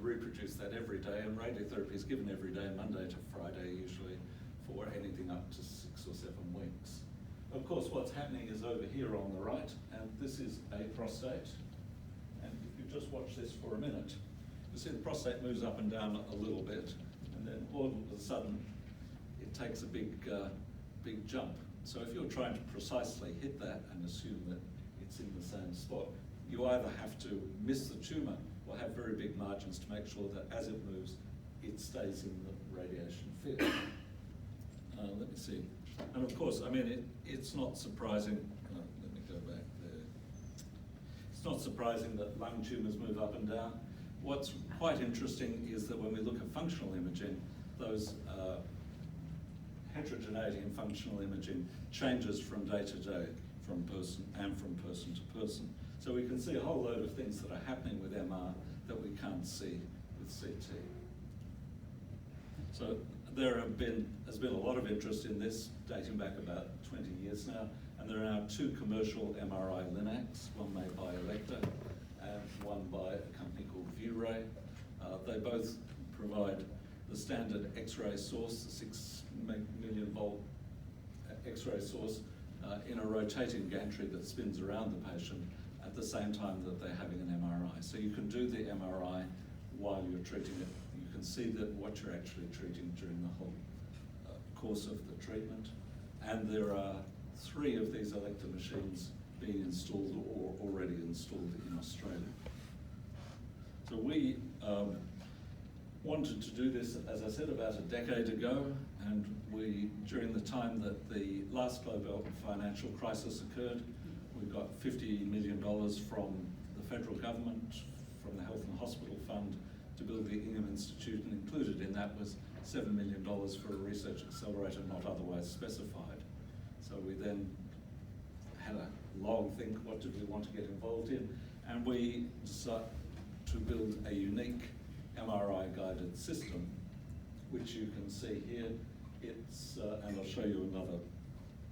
reproduce that every day, and radiotherapy is given every day, Monday to Friday usually, for anything up to 6 or 7 weeks. Of course, what's happening is over here on the right, and this is a prostate. And if you just watch this for a minute, you see the prostate moves up and down a little bit, and then all of a sudden, it takes a big jump. So if you're trying to precisely hit that and assume that it's in the same spot, you either have to miss the tumour or have very big margins to make sure that as it moves, it stays in the radiation field. Let me see. And of course, I mean, it's not surprising, let me go back there. It's not surprising that lung tumours move up and down. What's quite interesting is that when we look at functional imaging, those heterogeneity in functional imaging changes from day to day, from person to person. So we can see a whole load of things that are happening with MR that we can't see with CT. So has been a lot of interest in this, dating back about 20 years now, and there are now 2 commercial MRI linacs, one made by Electa and one by a company called ViewRay. They both provide the standard X-ray source, the 6 million volt X-ray source in a rotating gantry that spins around the patient at the same time that they're having an MRI. So you can do the MRI while you're treating it. You can see that what you're actually treating during the whole course of the treatment. And there are 3 of these Electa machines being installed or already installed in Australia. So we wanted to do this, as I said, about a decade ago, and during the time that the last global financial crisis occurred, we got $50 million from the federal government, from the Health and Hospital Fund, to build the Ingham Institute, and included in that was $7 million for a research accelerator not otherwise specified. So we then had a long think, what did we want to get involved in? And we decided to build a unique MRI-guided system, which you can see here. It's, and I'll show you another,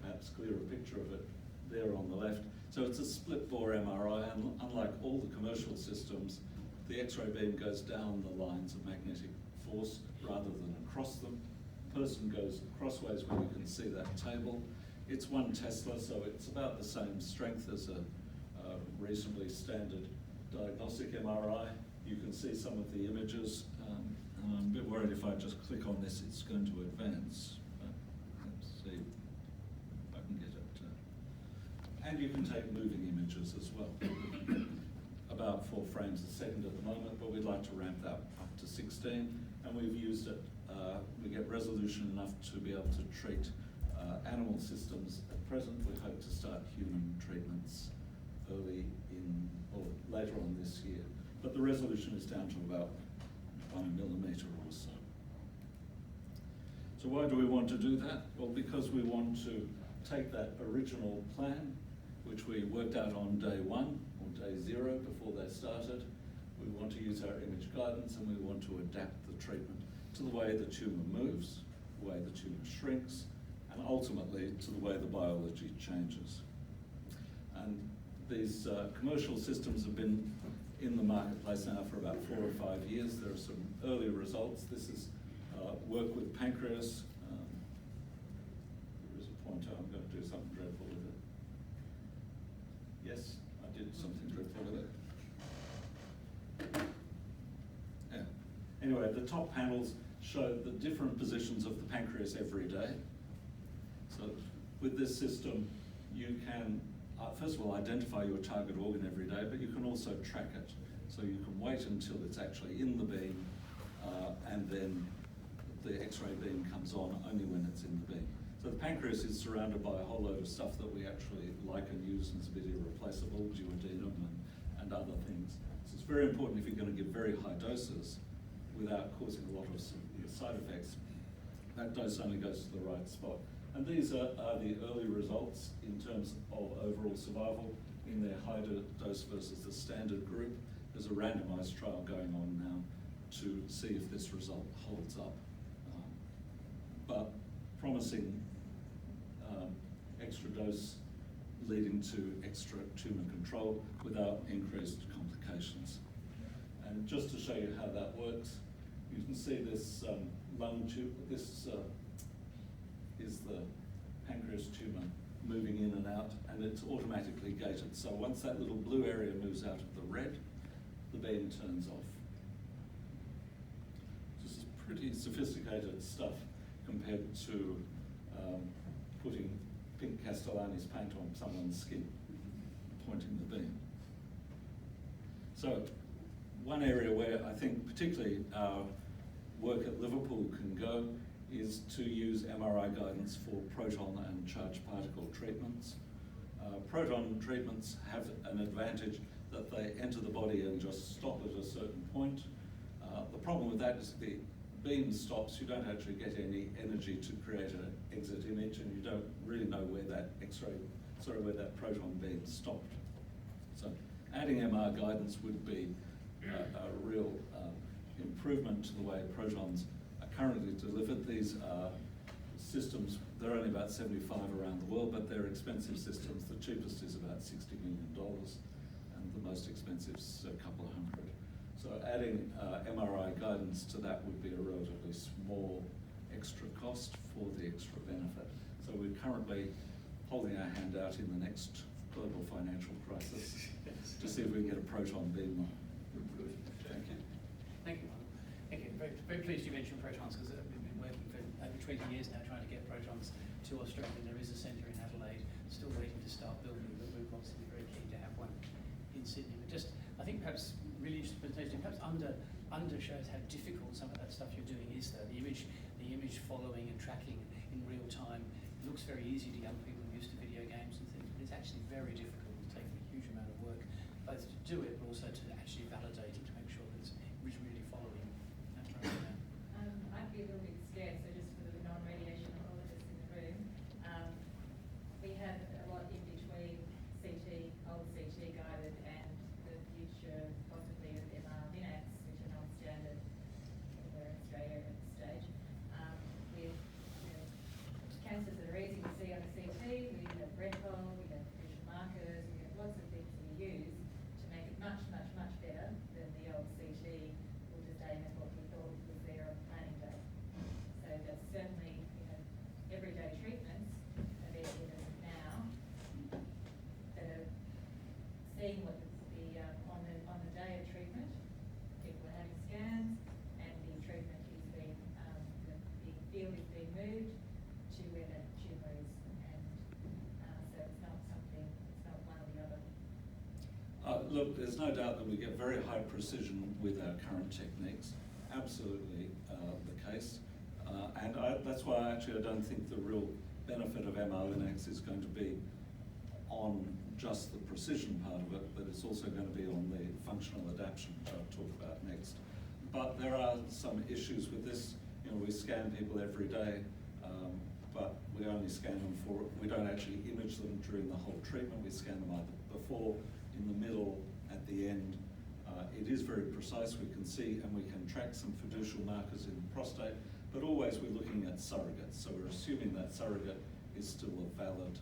perhaps clearer picture of it there on the left. So it's a split-bore MRI, and unlike all the commercial systems, the X-ray beam goes down the lines of magnetic force rather than across them. The person goes crossways where you can see that table. It's 1 Tesla, so it's about the same strength as a reasonably standard diagnostic MRI. You can see some of the images. I'm a bit worried if I just click on this, it's going to advance. But let's see if I can get it. And you can take moving images as well. About 4 frames a second at the moment, but we'd like to ramp that up to 16. And we've used it, we get resolution enough to be able to treat animal systems. At present, we hope to start human treatments early in, or later on this year. But the resolution is down to about 1 millimetre or so. So why do we want to do that? Well, because we want to take that original plan, which we worked out on day 1 or day 0 before they started. We want to use our image guidance, and we want to adapt the treatment to the way the tumour moves, the way the tumour shrinks, and ultimately to the way the biology changes. And these commercial systems have been in the marketplace now for about 4 or 5 years. There are some early results. This is work with pancreas. There is a pointer. I'm going to do something dreadful with it. Yes, I did something dreadful with it. Yeah. Anyway, the top panels show the different positions of the pancreas every day. So with this system, you can, first of all, identify your target organ every day, but you can also track it. So you can wait until it's actually in the beam, and then the X-ray beam comes on only when it's in the beam. So the pancreas is surrounded by a whole load of stuff that we actually like and use and is a bit irreplaceable, duodenum and other things. So it's very important if you're going to give very high doses without causing a lot of side effects. That dose only goes to the right spot. And these are the early results in terms of overall survival in their high dose versus the standard group. There's a randomized trial going on now to see if this result holds up. But promising extra dose leading to extra tumor control without increased complications. And And just to show you how that works, you can see this lung tube. This is the pancreas tumour moving in and out, and it's automatically gated. So once that little blue area moves out of the red, the beam turns off. This is pretty sophisticated stuff compared to putting pink Castellani's paint on someone's skin, pointing the beam. So one area where I think particularly our work at Liverpool can go is to use MRI guidance for proton and charged particle treatments. Proton treatments have an advantage that they enter the body and just stop at a certain point. The problem with that is the beam stops, you don't actually get any energy to create an exit image, and you don't really know where that where that proton beam stopped. So adding MR guidance would be a real improvement to the way protons are currently delivered. These are systems, there are only about 75 around the world, but they're expensive systems. The cheapest is about $60 million, and the most expensive is a couple of hundred. So adding MRI guidance to that would be a relatively small extra cost for the extra benefit. So we're currently holding our hand out in the next global financial crisis to see if we can get a proton beam. Thank you. Thank you, Michael. Thank you. Very, very pleased you mentioned protons, because we've been working for over 20 years now trying to get protons to Australia. There is a centre in Adelaide still waiting to start building, but we're obviously very keen to have one in Sydney. But just, I think perhaps really interesting presentation, perhaps under shows how difficult some of that stuff you're doing is, though. The image following and tracking in real time looks very easy to young people used to video games and things, but it's actually very difficult. It's taking a huge amount of work, both to do it, but also to actually validate it, to make sure that it's really following. I'd be a little bit scared, so just for the non-radiation oncologists in the room, we have a lot in between old CT guided and the future possibly of MR linacs, which are non-standard anywhere in Australia at this stage. With cancers that are easy to see on a CT, we have Rectal, we have diffusion markers, we have lots of things we use to make it much better than the old CT will just aim at what we thought was there on planning day. So that's certainly, everyday treatments are there with us now that are seeing what on the day of treatment, people are having scans, and the treatment is being, the field is being moved to where that tumour is, and so it's not one or the other. Look, there's no doubt that we get very high precision with our current techniques. Absolutely the case. And that's why I don't think the real benefit of MR linacs is going to be on just the precision part of it, but it's also going to be on the functional adaptation, which I'll talk about next. But there are some issues with this. We scan people every day, but we only scan them we don't actually image them during the whole treatment. We scan them either before, in the middle, at the end. It is very precise. We can see and we can track some fiducial markers in the prostate, but always we're looking at surrogates. So we're assuming that surrogate is still a valid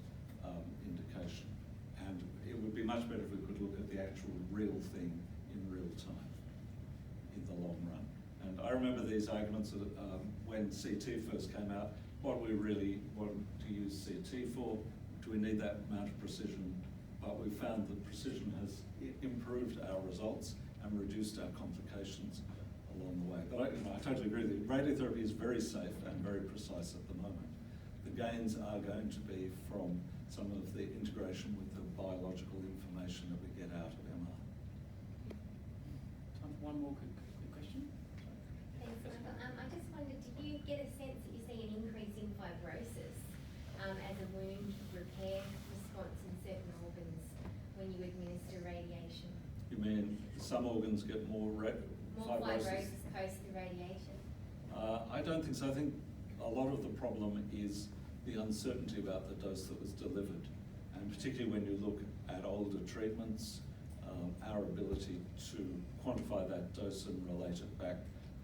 indication. And it would be much better if we could look at the actual real thing in real time in the long run. And I remember these arguments when CT first came out. What we really want to use CT for? Do we need that amount of precision? But we found that precision has improved our results and reduced our complications along the way. But I totally agree with you. Radiotherapy is very safe and very precise at the moment. The gains are going to be from some of the integration with the biological information that we get out of MR. Time for one more quick question. Thanks, Michael. I just wondered, did you get a sense that you see an increase in fibrosis as a wound repair response in certain organs when you administer radiation? You mean some organs get more fibrosis post the radiation? I don't think so. I think a lot of the problem is the uncertainty about the dose that was delivered. And particularly when you look at older treatments, our ability to quantify that dose and relate it back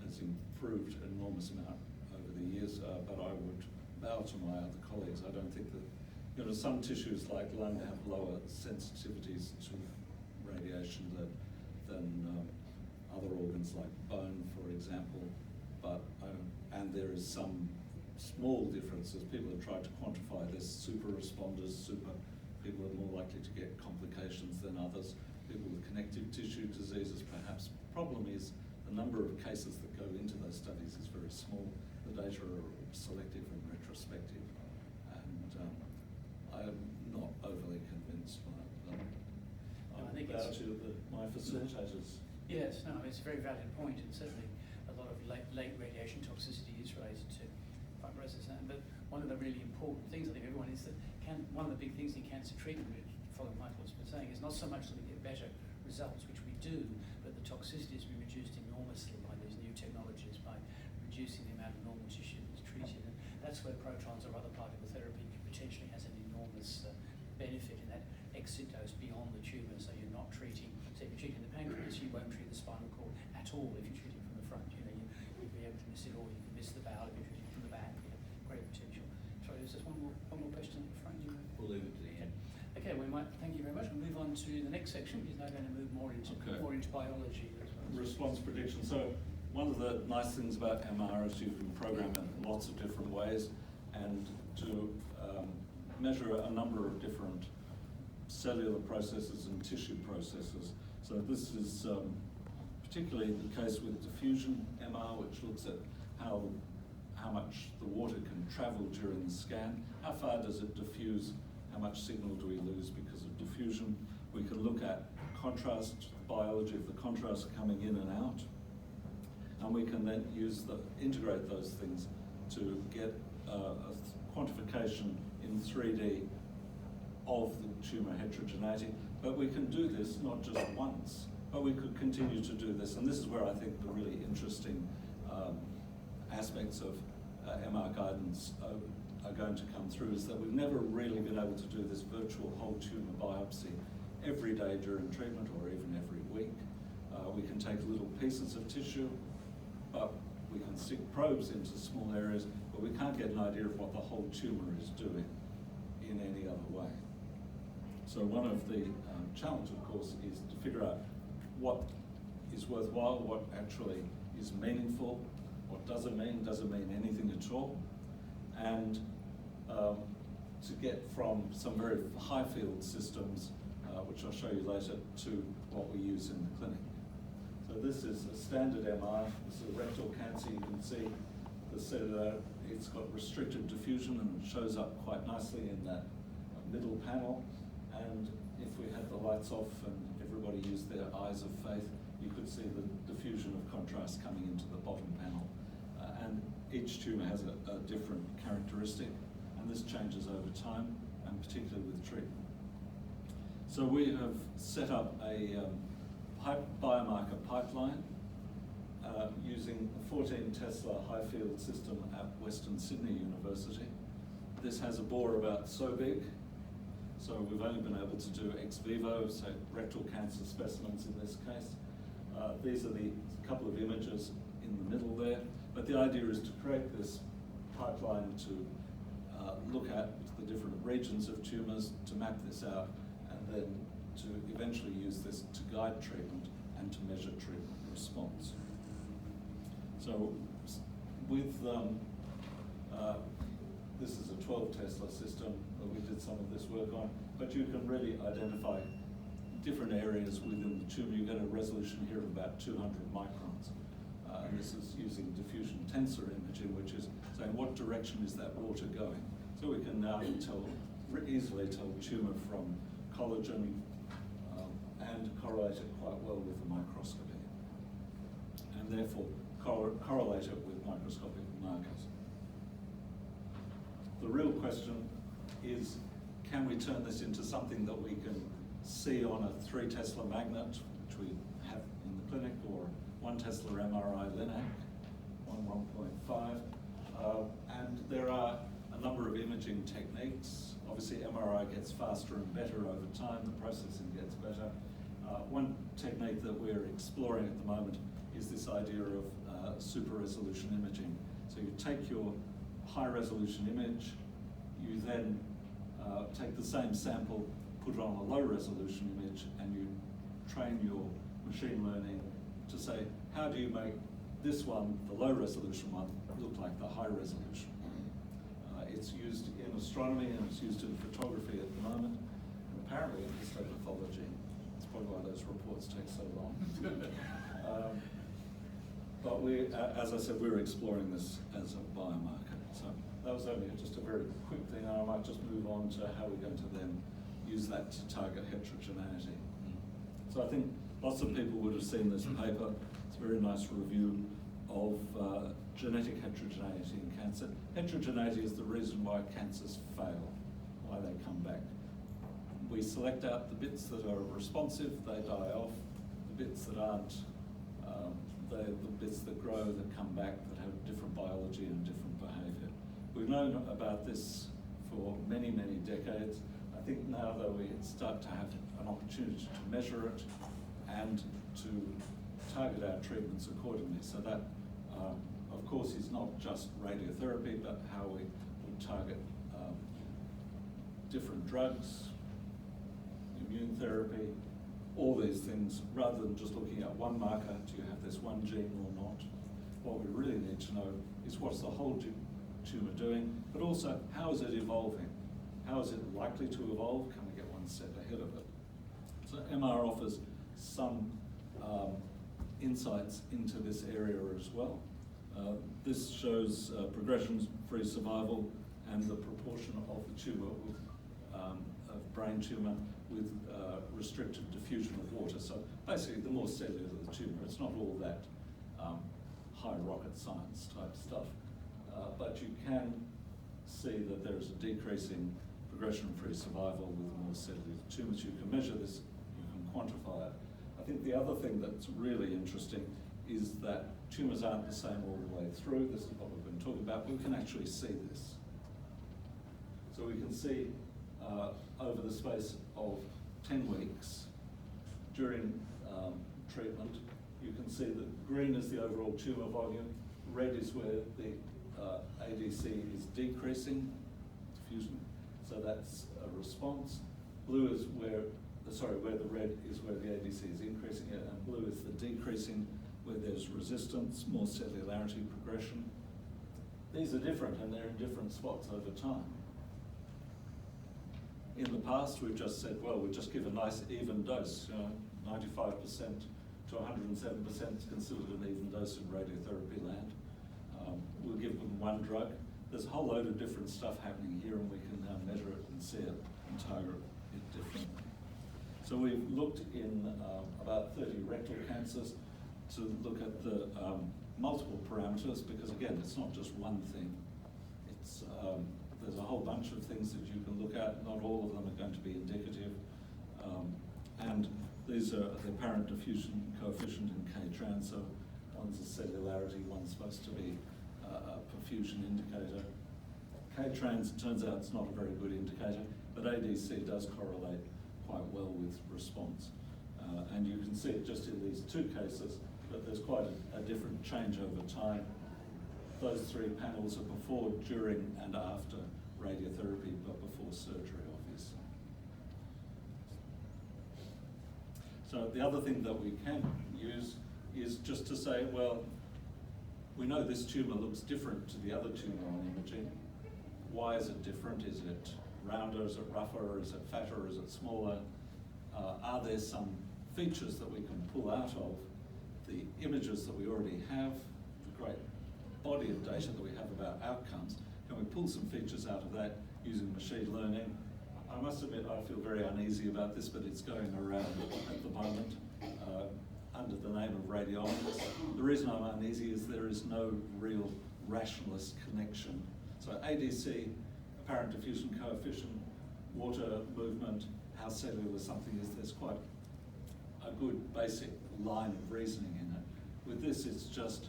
has improved an enormous amount over the years. But I would bow to my other colleagues. I don't think that, some tissues like lung have lower sensitivities to radiation than other organs. things like bone, for example, but and there is some small differences. People have tried to quantify this. Super responders, people are more likely to get complications than others. People with connective tissue diseases, perhaps. Problem is the number of cases that go into those studies is very small. The data are selective and retrospective, and I'm not overly convinced by them. I think about it's my facilitators. Yes, no, it's a very valid point, and certainly a lot of late radiation toxicity is related to fibrosis. But one of the really important things, I think everyone is that one of the big things in cancer treatment, following Michael's been saying, is not so much that we get better results, which we do, but the toxicity has been reduced enormously by these new technologies, by reducing the amount of normal tissue that's treated. And that's where protons or other particle therapy potentially has an enormous benefit in that exit dose beyond the tumour. So you're not treating, say if you're treating the pancreas, you won't treat the spinal cord at all if you're treating from the front. You'll be able to miss it, or you can miss the bowel if you're treating from the back. You have great potential. Sorry, there's just one more question at the front. We'll leave it to the end. Okay, we might thank you very much. We'll move on to the next section, which is now going to move more into biology as well. Response prediction. So one of the nice things about MR is you can program it in lots of different ways, and to measure a number of different cellular processes and tissue processes. So this is particularly the case with diffusion MR, which looks at how much the water can travel during the scan. How far does it diffuse? How much signal do we lose because of diffusion? We can look at contrast, the biology of the contrast coming in and out, and we can then integrate those things to get a quantification in 3D of the tumour heterogeneity. But we can do this not just once, but we could continue to do this. And this is where I think the really interesting aspects of MR guidance are going to come through, is that we've never really been able to do this virtual whole tumour biopsy every day during treatment or even every week. We can take little pieces of tissue, but we can stick probes into small areas, but we can't get an idea of what the whole tumour is doing in any other way. So one of the challenges, of course, is to figure out what is worthwhile, what actually is meaningful, what does it mean anything at all, and to get from some very high field systems, which I'll show you later, to what we use in the clinic. So this is a standard MR. This is a rectal cancer. You can see the cellular, it's got restricted diffusion and it shows up quite nicely in that middle panel. And if we had the lights off and everybody used their eyes of faith, you could see the diffusion of contrast coming into the bottom panel. And each tumour has a different characteristic, and this changes over time, and particularly with treatment. So we have set up a biomarker pipeline using a 14 Tesla high field system at Western Sydney University. This has a bore about so big, so we've only been able to do ex vivo, so rectal cancer specimens in this case. These are the couple of images in the middle there, but the idea is to create this pipeline to look at the different regions of tumours, to map this out, and then to eventually use this to guide treatment and to measure treatment response. So with this is a 12 Tesla system that we did some of this work on, but you can really identify different areas within the tumour. You get a resolution here of about 200 microns. And this is using diffusion tensor imaging, which is saying what direction is that water going. So we can now easily tell tumour from collagen and correlate it quite well with the microscopy, and therefore correlate it with microscopic markers. The real question is, can we turn this into something that we can see on a 3 Tesla magnet, which we have in the clinic, or 1 Tesla MRI LINAC, 1.5, and there are a number of imaging techniques. Obviously MRI gets faster and better over time, the processing gets better. One technique that we're exploring at the moment is this idea of super resolution imaging. So you take your high resolution image, you then take the same sample, put it on a low resolution image, and you train your machine learning to say, how do you make this one, the low resolution one, look like the high resolution? It's used in astronomy and it's used in photography at the moment, and apparently in histopathology. That's probably why those reports take so long. But we, as I said, we're exploring this as a biomarker. So that was only just a very quick thing, and I might just move on to how we're going to then use that to target heterogeneity. So I think lots of people would have seen this paper. It's a very nice review of genetic heterogeneity in cancer. Heterogeneity is the reason why cancers fail, why they come back. We select out the bits that are responsive, they die off. The bits that aren't, they're the bits that grow, that come back, that have different biology and different behaviour. We've known about this for many, many decades. I think now that we start to have an opportunity to measure it and to target our treatments accordingly. So that, of course, is not just radiotherapy, but how we would target different drugs, immune therapy, all these things, rather than just looking at one marker, do you have this one gene or not? What we really need to know is what's the whole tumour doing, but also how is it evolving? How is it likely to evolve? Can we get one step ahead of it? So MR offers some insights into this area as well. This shows progression-free survival and the proportion of the tumour with of brain tumour with restricted diffusion of water. So basically, the more cellular the tumour, it's not all that high rocket science type stuff, but you can see that there is a decrease in progression-free survival with more cellular tumours. You can measure this, you can quantify it. I think the other thing that's really interesting is that tumours aren't the same all the way through. This is what we've been talking about. We can actually see this. So we can see over the space of 10 weeks during treatment, you can see that green is the overall tumour volume, red is where the ADC is decreasing, diffusion, so that's a response. Blue is where the red is where the ADC is increasing it, and blue is the decreasing, where there's resistance, more cellularity, progression. These are different, and they're in different spots over time. In the past, we've just said, well, we'll just give a nice even dose. 95% to 107% is considered an even dose in radiotherapy land. We'll give them one drug. There's a whole load of different stuff happening here, and we can now measure it and see it and target it differently. So we've looked in about 30 rectal cancers to look at the multiple parameters, because again, it's not just one thing. It's there's a whole bunch of things that you can look at. Not all of them are going to be indicative. And these are the apparent diffusion coefficient and K-trans. So one's a cellularity, one's supposed to be a perfusion indicator. K-trans, it turns out it's not a very good indicator, but ADC does correlate quite well with response. And you can see it just in these two cases that there's quite a different change over time. Those three panels are before, during, and after radiotherapy, but before surgery, obviously. So the other thing that we can use is just to say, well, we know this tumour looks different to the other tumour on imaging. Why is it different? Is it rounder? Is it rougher? Is it fatter? Is it smaller? Are there some features that we can pull out of the images that we already have, the great body of data that we have about outcomes? Can we pull some features out of that using machine learning? I must admit I feel very uneasy about this, but it's going around at the moment under the name of radiomics. The reason I'm uneasy is there is no real rationalist connection. So ADC, apparent diffusion coefficient, water movement, how cellular something is, there's quite a good basic line of reasoning in it. With this, it's just,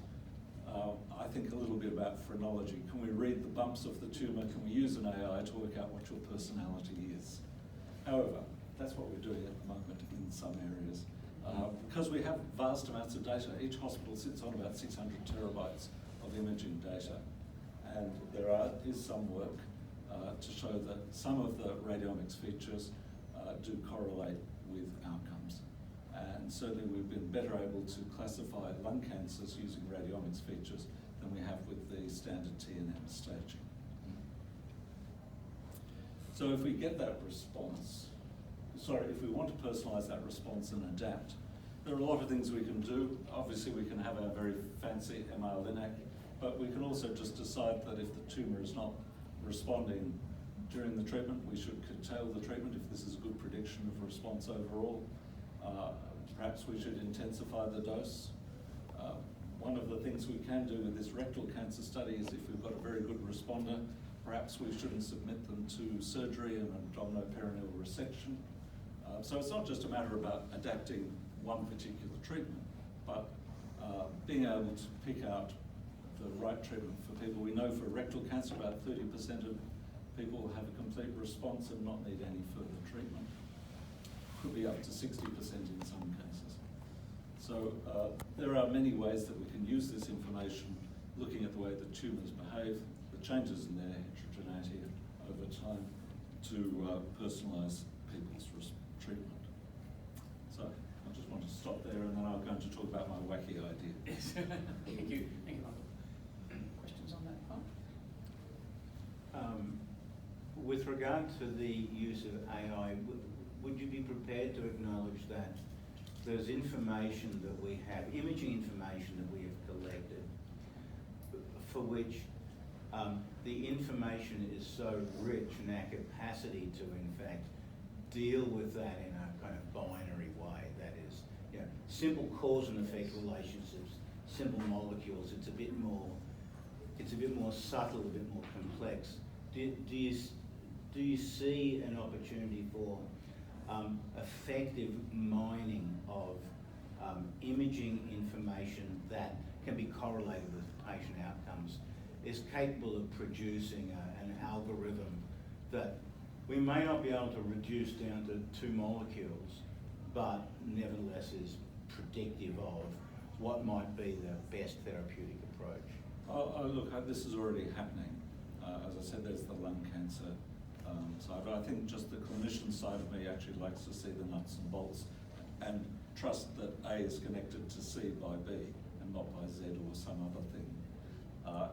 I think, a little bit about phrenology. Can we read the bumps of the tumour? Can we use an AI to work out what your personality is? However, that's what we're doing at the moment in some areas. Because we have vast amounts of data, each hospital sits on about 600 terabytes of imaging data. And there is some work to show that some of the radiomics features do correlate with outcomes. And certainly we've been better able to classify lung cancers using radiomics features than we have with the standard TNM staging. So if we get that response, if we want to personalise that response and adapt, there are a lot of things we can do. Obviously we can have our very fancy MR LINAC, but we can also just decide that if the tumour is not responding during the treatment, we should curtail the treatment if this is a good prediction of response overall. Perhaps we should intensify the dose. One of the things we can do with this rectal cancer study is if we've got a very good responder, perhaps we shouldn't submit them to surgery and abdominoperineal resection. So it's not just a matter about adapting one particular treatment, but being able to pick out the right treatment for people. We know for rectal cancer about 30% of people have a complete response and not need any further treatment. Could be up to 60% in some cases. So there are many ways that we can use this information, looking at the way the tumours behave, the changes in their heterogeneity over time, to personalise people's treatment. So I just want to stop there, and then I'm going to talk about my wacky idea. Yes. Thank you, Michael. Questions on that part? With regard to the use of AI, would you be prepared to acknowledge that there's information that we have, imaging information that we have collected, for which the information is so rich in our capacity to, in fact, deal with that in a kind of binary way, that is, simple cause and effect relationships, simple molecules, it's a bit more subtle, a bit more complex. Do you see an opportunity for effective mining of imaging information that can be correlated with patient outcomes, is capable of producing an algorithm that we may not be able to reduce down to 2 molecules, but nevertheless is predictive of what might be the best therapeutic approach? Look, this is already happening. As I said, there's the lung cancer side, but I think just the clinician side of me actually likes to see the nuts and bolts and trust that A is connected to C by B and not by Z or some other thing.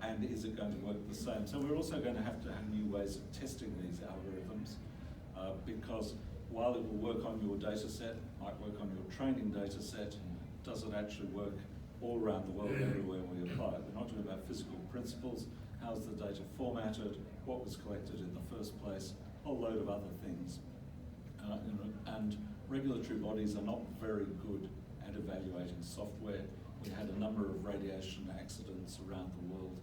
And is it going to work the same? So we're also going to have new ways of testing these algorithms because while it will work on your data set, might work on your training data set, does it actually work all around the world everywhere we apply it? We're not talking about physical principles. How's the data formatted? What was collected in the first place? A whole load of other things. And regulatory bodies are not very good at evaluating software. We had a number of radiation accidents around the world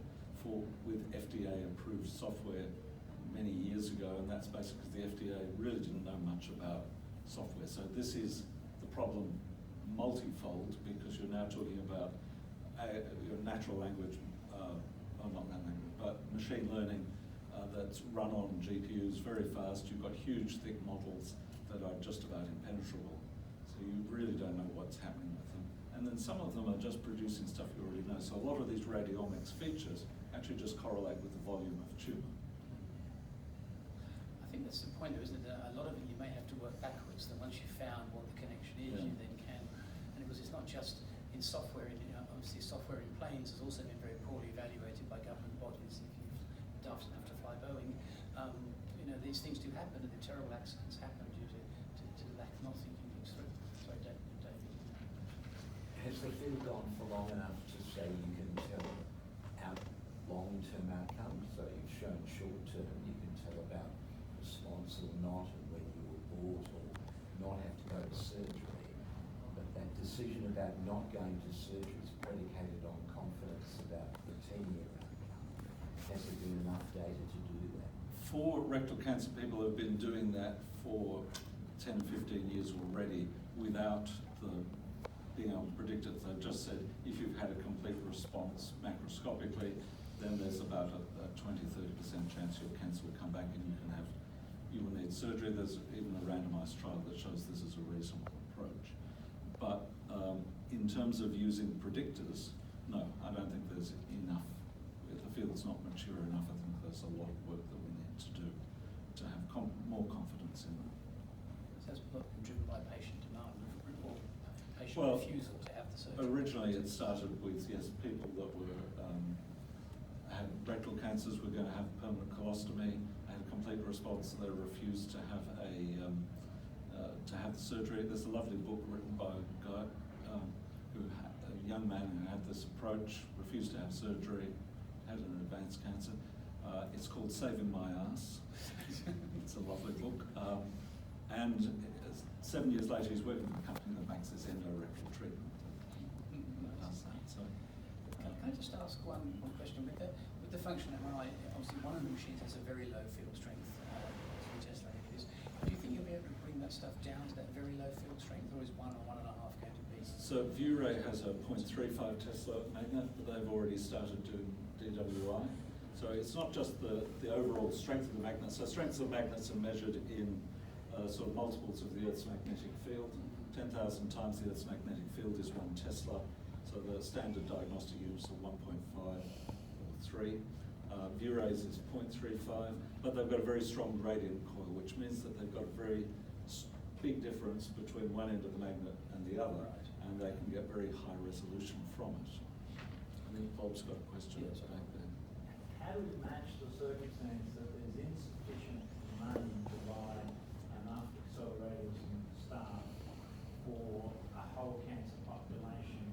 with FDA-approved software many years ago, and that's basically because the FDA really didn't know much about software. So this is the problem multifold, because you're now talking about your natural language, not that language, but machine learning that's run on GPUs very fast. You've got huge, thick models that are just about impenetrable. So you really don't know what's happening with them. And then some of them are just producing stuff you already know. So a lot of these radiomics features actually just correlate with the volume of tumour. I think that's the point, though, isn't it? A lot of it you may have to work backwards. That once you've found what the connection is, you then can. And because it's not just in software. Obviously, software in planes has also been very poorly evaluated by government bodies. If you're daft enough to fly Boeing, these things do happen, and the terrible accidents happen due to lack of not thinking things through. Sorry, David. Has the field gone for long enough to say you can tell out long-term outcomes? So you've shown short-term, you can tell about response or not, and whether you abort or not have to go to surgery. But that decision about not going to surgery is predicated on confidence about the 10-year outcome. Has there been enough data to do that? For rectal cancer, people have been doing that for 10, 15 years already without being able to predict it. They've just said if you've had a complete response macroscopically, then there's about a 20-30% chance your cancer will come back and you will need surgery. There's even a randomized trial that shows this is a reasonable approach. But in terms of using predictors, no, I don't think there's enough. The field's not mature enough. I think there's a lot of work that we need to do to have more confidence in them. So it's driven by patient demand or initial Well, refusal to have the surgery? Originally, it started with, yes, people that were, had rectal cancers were going to have permanent colostomy, had a complete response, and they refused to have the surgery. There's a lovely book written by a guy, a young man who had this approach, refused to have surgery, had an advanced cancer. It's called Saving My Ass. It's a lovely book. And 7 years later, he's working with a company that makes this endorectal treatment. That does that. So, Can I just ask one question? With the function MRI, obviously one of the machines has a very low field strength, 3 Tesla it is. Do you think you'll be able to bring that stuff down to that very low field strength, or is 1 or 1.5 going to be? so ViewRay has a 0.35 Tesla magnet, but they've already started doing DWI. So it's not just the overall strength of the magnet. So strengths of magnets are measured in sort of multiples of the Earth's magnetic field. 10,000 times the Earth's magnetic field is 1 Tesla. So the standard diagnostic units are 1.5 or 3. ViewRay's is 0.35, but they've got a very strong gradient coil, which means that they've got a very big difference between one end of the magnet and the other, and they can get very high resolution from it. I think Bob's got a question back there. How do we match the circumstance that there's insufficient money to buy enough accelerators and staff for a whole cancer population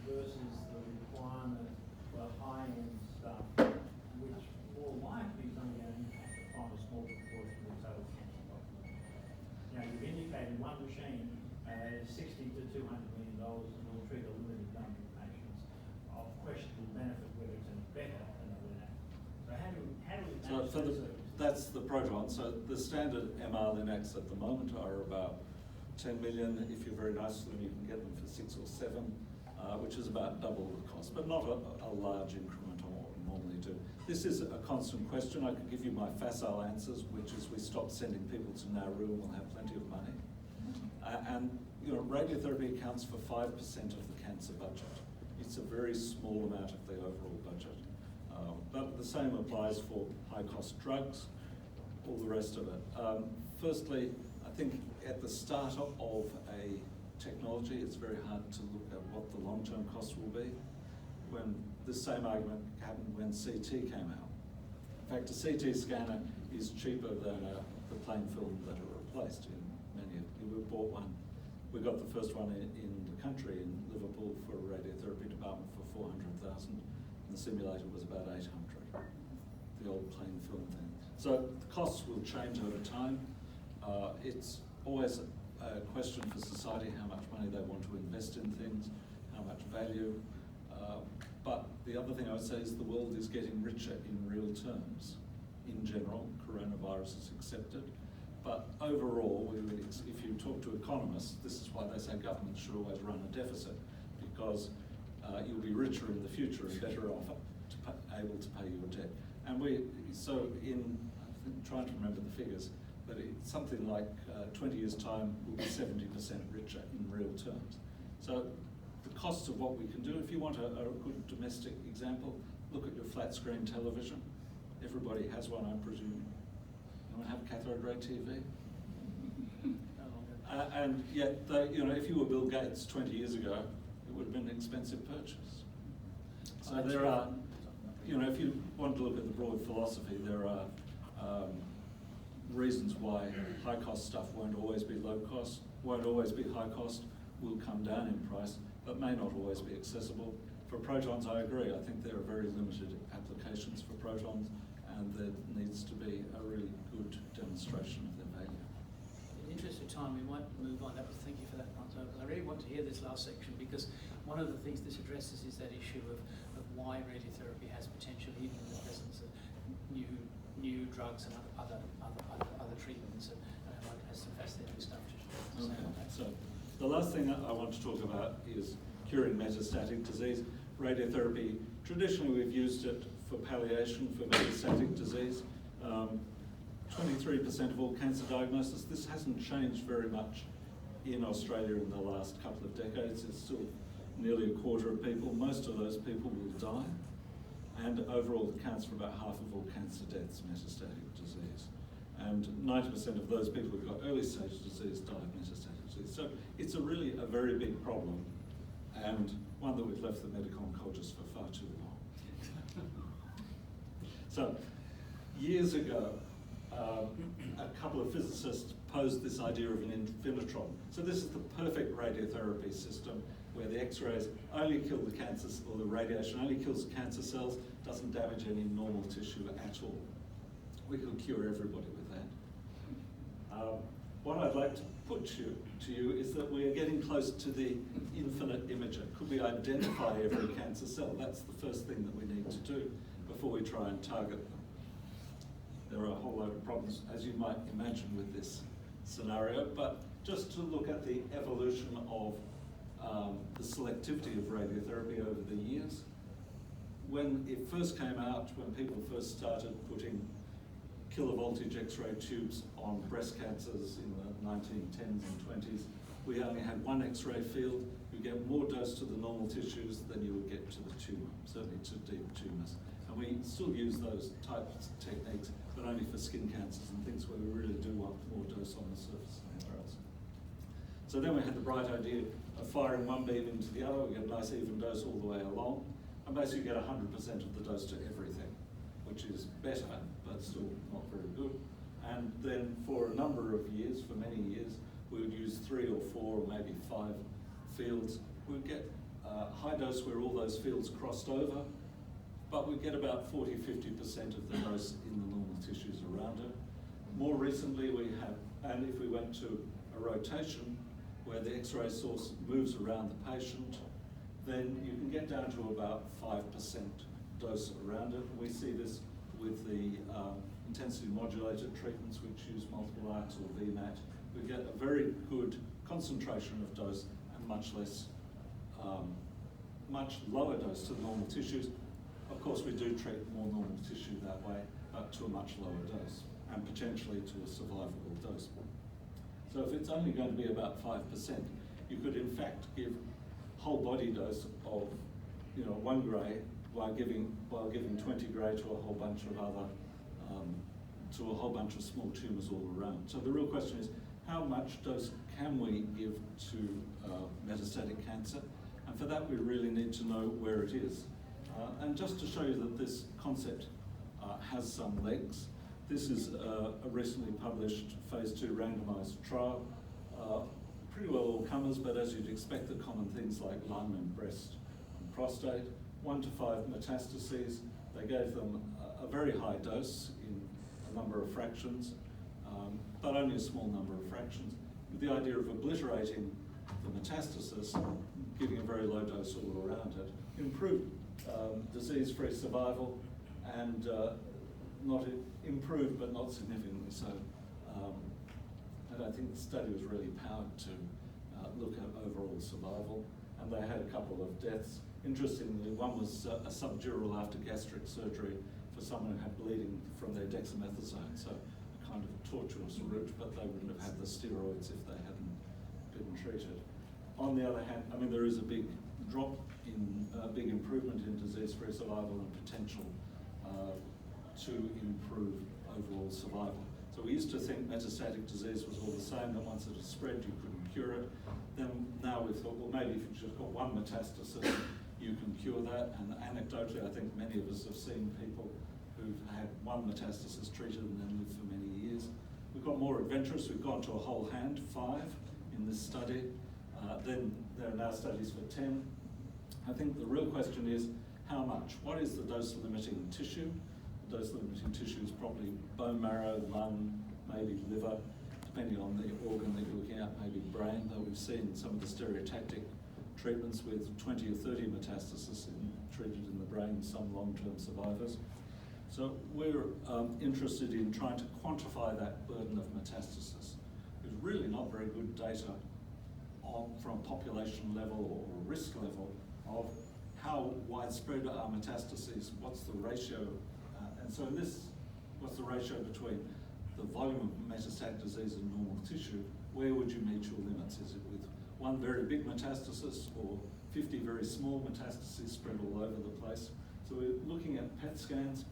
versus the requirement for high-end stuff, which more likely is only going to impact upon a small proportion of the total cancer population? You know, you've indicated one machine is $60 to $200 million and will treat a limited number of patients of questionable benefit, whether it's any better than a LINAC. So how do we match those circumstances? That's the proton. So the standard MR Linacs at the moment are about 10 million. If you're very nice to them, you can get them for 6 or 7, which is about double the cost, but not a large increment on what we normally do. This is a constant question. I could give you my facile answers, which is we stop sending people to Nauru and we'll have plenty of money. And you know, radiotherapy accounts for 5% of the cancer budget. It's a very small amount of the overall budget. But the same applies for high-cost drugs, all the rest of it. Firstly, I think at the start of a technology, it's very hard to look at what the long-term costs will be. When the same argument happened when CT came out. In fact, a CT scanner is cheaper than the plain film that are replaced in many of them. We bought one. We got the first one in the country in Liverpool for a radiotherapy department for 400,000. The simulator was about 800, the old plain film thing. So the costs will change over time. It's always a question for society how much money they want to invest in things, how much value. But the other thing I would say is the world is getting richer in real terms. In general, coronavirus is accepted. But overall, if you talk to economists, this is why they say governments should always run a deficit, because you'll be richer in the future and better off able to pay your debt. And I'm trying to remember the figures, but it's something like 20 years' time, we'll be 70% richer in real terms. So the costs of what we can do, if you want a good domestic example, look at your flat screen television. Everybody has one, I presume. You want to have a cathode ray TV? And yet, if you were Bill Gates 20 years ago, it would have been an expensive purchase. So there are, if you want to look at the broad philosophy, there are reasons why high-cost stuff won't always be low cost, won't always be high cost, will come down in price, but may not always be accessible. For protons, I agree. I think there are very limited applications for protons, and there needs to be a really good demonstration of their value. In the interest of time, we might move on. Thank you for that answer. I really want to hear this last section, because one of the things this addresses is that issue of why radiotherapy has potential even in the presence of new drugs and other treatments, and has some fascinating stuff to say on that. So the last thing I want to talk about is curing metastatic disease. Radiotherapy, traditionally we've used it for palliation for metastatic disease. 23% of all cancer diagnosis. This hasn't changed very much in Australia in the last couple of decades. It's still nearly a quarter of people. Most of those people will die. And overall, it accounts for about half of all cancer deaths, metastatic disease. And 90% of those people who've got early stage disease die of metastatic toxicity. So it's really a very big problem, and one that we've left the medical oncologists for far too long. So years ago, a couple of physicists posed this idea of an Innatron. So this is the perfect radiotherapy system where the X-rays only kill the cancer, or the radiation only kills the cancer cells, doesn't damage any normal tissue at all. We could cure everybody with that. What I'd like to put to you is that we are getting close to the infinite imager. Could we identify every cancer cell? That's the first thing that we need to do before we try and target them. There are a whole load of problems, as you might imagine, with this scenario, but just to look at the evolution of the selectivity of radiotherapy over the years. When it first came out, when people first started putting kilovoltage X-ray tubes on breast cancers in the 1910s and 20s, we only had one X-ray field. You get more dose to the normal tissues than you would get to the tumour, certainly to deep tumours. And we still use those types of techniques, but only for skin cancers and things where we really do want more dose on the surface than anywhere else. So then we had the bright idea of firing one beam into the other. We get a nice even dose all the way along, and basically get 100% of the dose to everything, which is better, but still not very good. And then for a number of years, for many years, we would use 3 or 4 or maybe 5 fields. We'd get high dose where all those fields crossed over, but we'd get about 40–50% of the dose in the normal tissues around it. More recently we have, and if we went to a rotation where the X-ray source moves around the patient, then you can get down to about 5% dose around it. We see this with the intensity modulated treatments which use multiple arcs or VMAT. We get a very good concentration of dose and much lower dose to the normal tissues. Of course, we do treat more normal tissue that way, but to a much lower dose, and potentially to a survivable dose. So if it's only going to be about 5%, you could in fact give whole body dose of 1 gray while giving 20 gray to a whole bunch of other, to a whole bunch of small tumours all around. So the real question is, how much dose can we give to metastatic cancer? And for that, we really need to know where it is. And just to show you that this concept has some legs, this is a recently published phase 2 randomized trial. Pretty well all comers, but as you'd expect, the common things like lung and breast and prostate, 1 to 5 metastases. They gave them a very high dose in a number of fractions, but only a small number of fractions, with the idea of obliterating the metastasis, giving a very low dose all around it, improved disease-free survival, and not improved, but not significantly so. And I think the study was really powered to look at overall survival, and they had a couple of deaths. Interestingly, one was a subdural after gastric surgery for someone who had bleeding from their dexamethasone, so a kind of tortuous route, but they wouldn't have had the steroids if they hadn't been treated. On the other hand, I mean, there is a big drop in, big improvement in disease-free survival and potential to improve overall survival. So we used to think metastatic disease was all the same, that once it had spread you couldn't cure it. Then now we've thought, well, maybe if you've just got one metastasis, you can cure that. And anecdotally, I think many of us have seen people who've had one metastasis treated and then lived for many years. We've got more adventurous, we've gone to a whole hand, 5 in this study. Then there are now studies for 10. I think the real question is, how much? What is the dose-limiting tissue? The dose-limiting tissue is probably bone marrow, lung, maybe liver, depending on the organ that you're looking at, maybe brain, though we've seen some of the stereotactic treatments with 20 or 30 metastases treated in the brain, some long-term survivors. So we're interested in trying to quantify that burden of metastasis. There's really not very good data from a population level or risk level of how widespread are metastases, what's the ratio, and so in this, what's the ratio between the volume of metastatic disease and normal tissue? Where would you meet your limits? Is it with one very big metastasis or 50 very small metastases spread all over the place? So we're looking at PET scans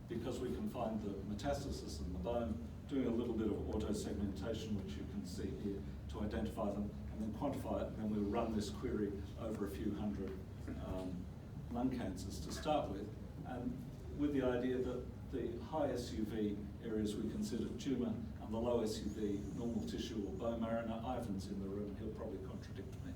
because we can find the metastasis in the bone, doing a little bit of auto-segmentation, which you can see here, to identify them and then quantify it, and then we'll run this query over a few hundred lung cancers to start with, and with the idea that the high SUV areas we consider tumour and the low SUV normal tissue or bone marrow. Now Ivan's in the room, he'll probably contradict me.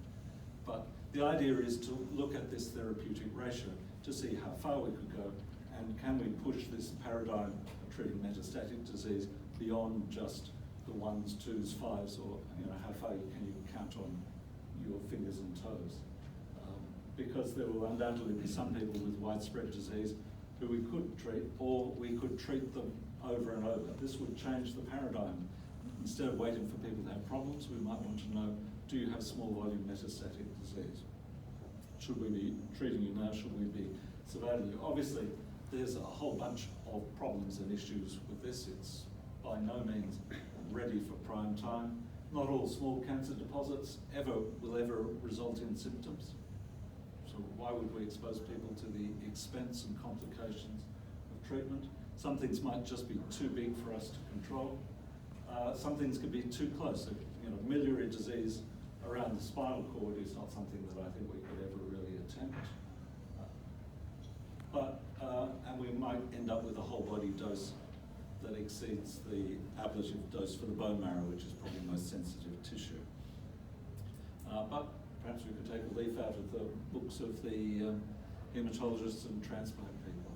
But the idea is to look at this therapeutic ratio to see how far we could go, and can we push this paradigm of treating metastatic disease beyond just the 1s, 2s, 5s, or how far can you count on your fingers and toes? Because there will undoubtedly be some people with widespread disease who we could treat, or we could treat them over and over. This would change the paradigm. Instead of waiting for people to have problems, we might want to know, do you have small volume metastatic disease? Should we be treating you now? Should we be surveilling you? Obviously, there's a whole bunch of problems and issues with this. It's by no means ready for prime time. Not all small cancer deposits will ever result in symptoms. So why would we expose people to the expense and complications of treatment? Some things might just be too big for us to control. Some things could be too close. Miliary disease around the spinal cord is not something that I think we could ever really attempt. And we might end up with a whole body dose that exceeds the ablative dose for the bone marrow, which is probably the most sensitive tissue. But perhaps we could take a leaf out of the books of the hematologists and transplant people.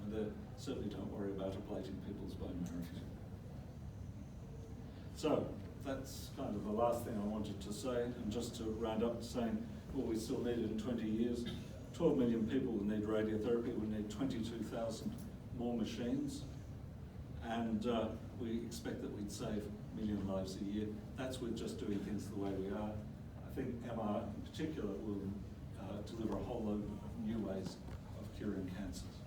They certainly don't worry about ablating people's bone marrow. So that's kind of the last thing I wanted to say. And just to round up saying, well, we still need it in 20 years. 12 million people will need radiotherapy. We need 22,000 more machines. And we expect that we'd save 1 million lives a year. That's with just doing things the way we are. I think MR in particular will deliver a whole load of new ways of curing cancers.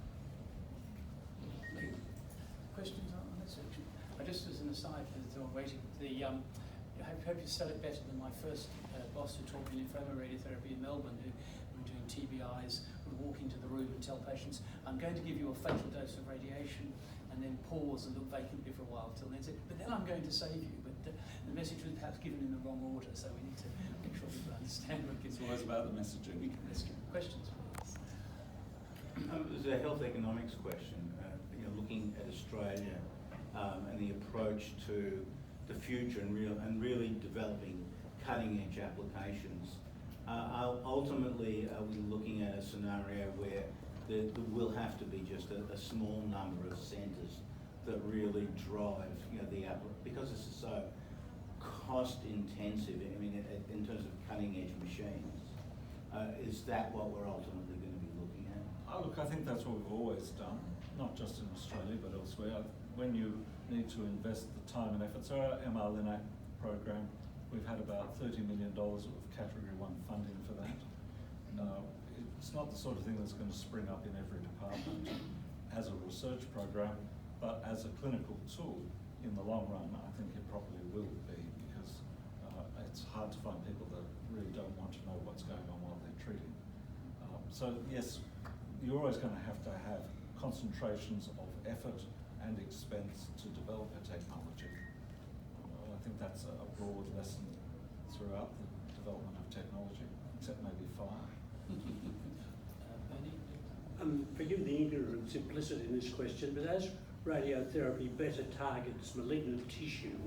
Questions on that section? Just as an aside, as I'm waiting, I hope you said it better than my first boss who taught me lymphoma radiotherapy in Melbourne, who were doing TBIs, would walk into the room and tell patients, I'm going to give you a fatal dose of radiation, and then pause and look vacantly for a while till then say, but then I'm going to save you. But the message was perhaps given in the wrong order, so we need to make sure people understand what It's always about the messaging. Questions? There's a health economics question. Looking at Australia and the approach to the future and really developing cutting-edge applications. Ultimately, are we looking at a scenario where there will have to be just a small number of centres that really drive, because this is so cost-intensive. I mean, in terms of cutting-edge machines, is that what we're ultimately going to be looking at? Look, I think that's what we've always done, not just in Australia but elsewhere. When you need to invest the time and effort, so our MR-Linac program, we've had about $30 million of Category 1 funding for that. It's not the sort of thing that's going to spring up in every department as a research program, but as a clinical tool in the long run, I think it probably will be, because it's hard to find people that really don't want to know what's going on while they're treating. So yes, you're always going to have concentrations of effort and expense to develop a technology. I think that's a broad lesson throughout the development of technology, except maybe fire. Forgive the ignorance implicit in this question, but as radiotherapy better targets malignant tissue,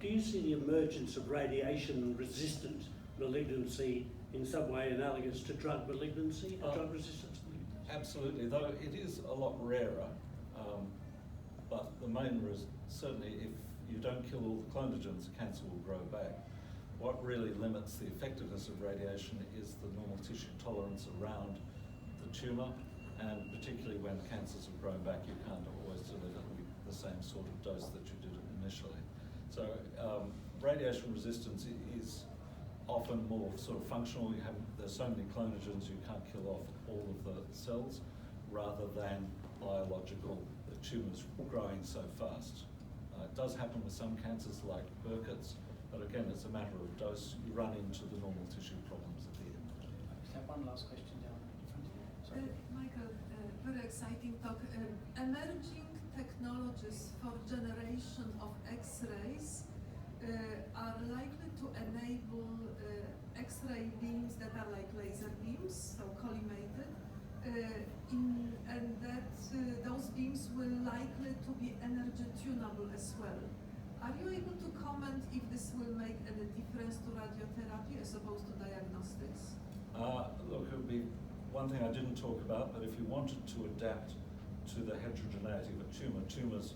do you see the emergence of radiation-resistant malignancy in some way analogous to drug malignancy, drug resistance malignancy? Absolutely, though it is a lot rarer. But the main certainly, if you don't kill all the clonogens, the cancer will grow back. What really limits the effectiveness of radiation is the normal tissue tolerance around the tumour, and particularly when cancers have grown back, you can't always deliver the same sort of dose that you did initially. So radiation resistance is often more sort of functional. There's so many clonogens you can't kill off all of the cells, rather than biological. The tumours growing so fast. It does happen with some cancers like Burkitt's, but again, it's a matter of dose. You run into the normal tissue problems at the end. I just have one last question down in front of you. Sorry. Michael, very exciting talk. Emerging technologies for generation of X-rays are likely to enable X-ray beams that are like laser beams, so collimated, and that those beams will likely to be energy tunable as well. Are you able to comment if this will make any difference to radiotherapy as opposed to diagnostics? Look, it would be one thing I didn't talk about, but if you wanted to adapt to the heterogeneity of a tumour, tumours,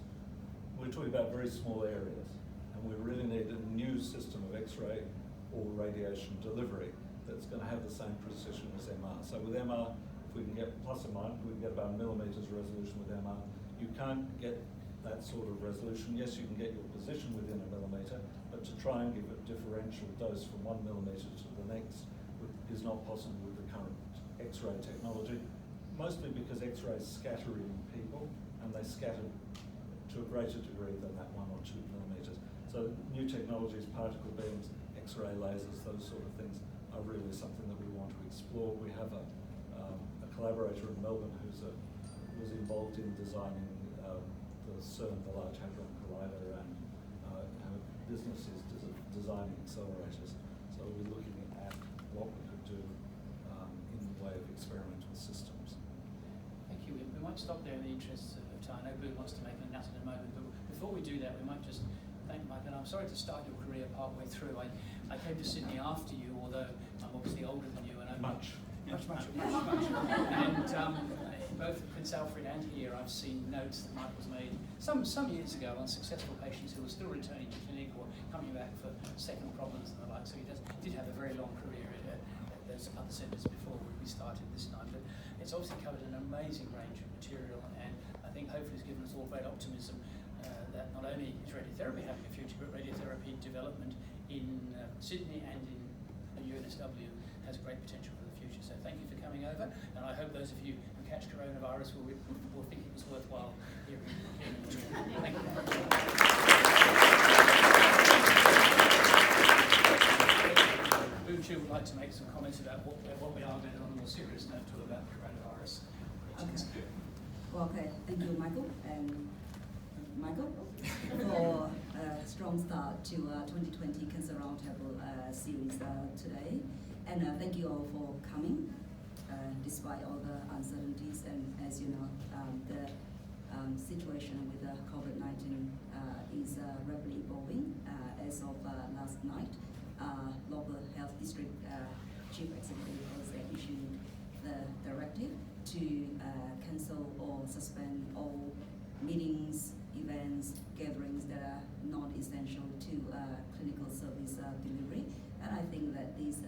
we're talking about very small areas, and we really need a new system of X-ray or radiation delivery that's going to have the same precision as MR. So with MR, if we can get plus or minus, we can get about millimetres resolution with MR. You can't get that sort of resolution. Yes, you can get your position within a millimetre, but to try and give a differential dose from 1 millimetre to the next is not possible with the current X-ray technology, mostly because X-rays scatter in people, and they scatter to a greater degree than that 1 or 2 millimetres. So new technologies, particle beams, X-ray lasers, those sort of things are really something that we want to explore. We have a collaborator in Melbourne who's was involved in designing the CERN, the Large Hadron Collider, and our business is designing accelerators. So we're looking at what we could do in the way of experimental systems. Thank you. We might stop there in the interests of time. I know Boo wants to make an announcement in a moment, but before we do that, we might just thank Mike. And I'm sorry to start your career partway through. I came to Sydney after you, although I'm obviously older than you. And I'm much. And both Prince Alfred and here, I've seen notes that Mike was made some years ago on successful patients who were still returning to clinic or coming back for second problems and the like. So he did have a very long career at those other centres before we started this time. But it's obviously covered an amazing range of material, and I think hopefully it's given us all great optimism that not only is radiotherapy having a future, but radiotherapy development in Sydney and in UNSW has great potential for the future. So thank you for coming over, and I hope those of you who catch coronavirus will think it was worthwhile hearing you. Thank you. Chu would like to make some comments about what we are going on a more serious note to about coronavirus. Okay. Well, okay. Thank you, Michael, and Michael, for a strong start to 2020 Cancer Roundtable series today. And thank you all for coming, despite all the uncertainties. And as you know, the situation with COVID-19 is rapidly evolving. As of last night, local health district chief executive has issued the directive to cancel or suspend all meetings, events, gatherings that are not essential to clinical service delivery. And I think that these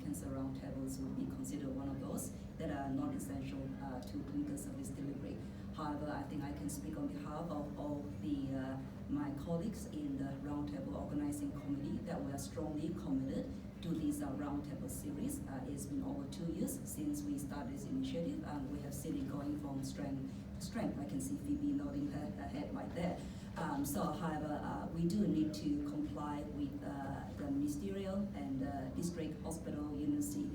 cancer roundtables would be considered one of those that are not essential to clinical service delivery. However, I think I can speak on behalf of all my colleagues in the Roundtable Organizing Committee that we are strongly committed to this roundtable series. It's been over 2 years since we started this initiative, and we have seen it going from strength to strength. I can see Phoebe nodding her head right there. However, we do need to comply with the ministerial and district hospital university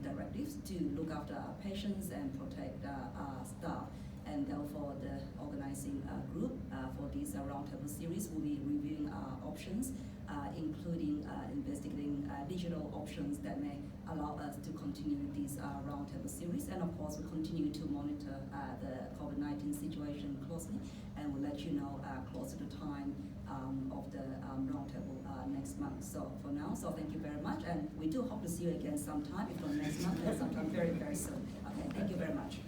directives to look after our patients and protect our staff. And therefore, the organizing group for this roundtable series will be reviewing options, including investigating digital options that may allow us to continue this roundtable series. And of course, we continue to monitor the COVID-19 situation closely, and we'll let you know closer to time of the roundtable next month. So for now, thank you very much, and we do hope to see you again sometime, if not next month, then sometime very, very soon. Okay, thank you very much.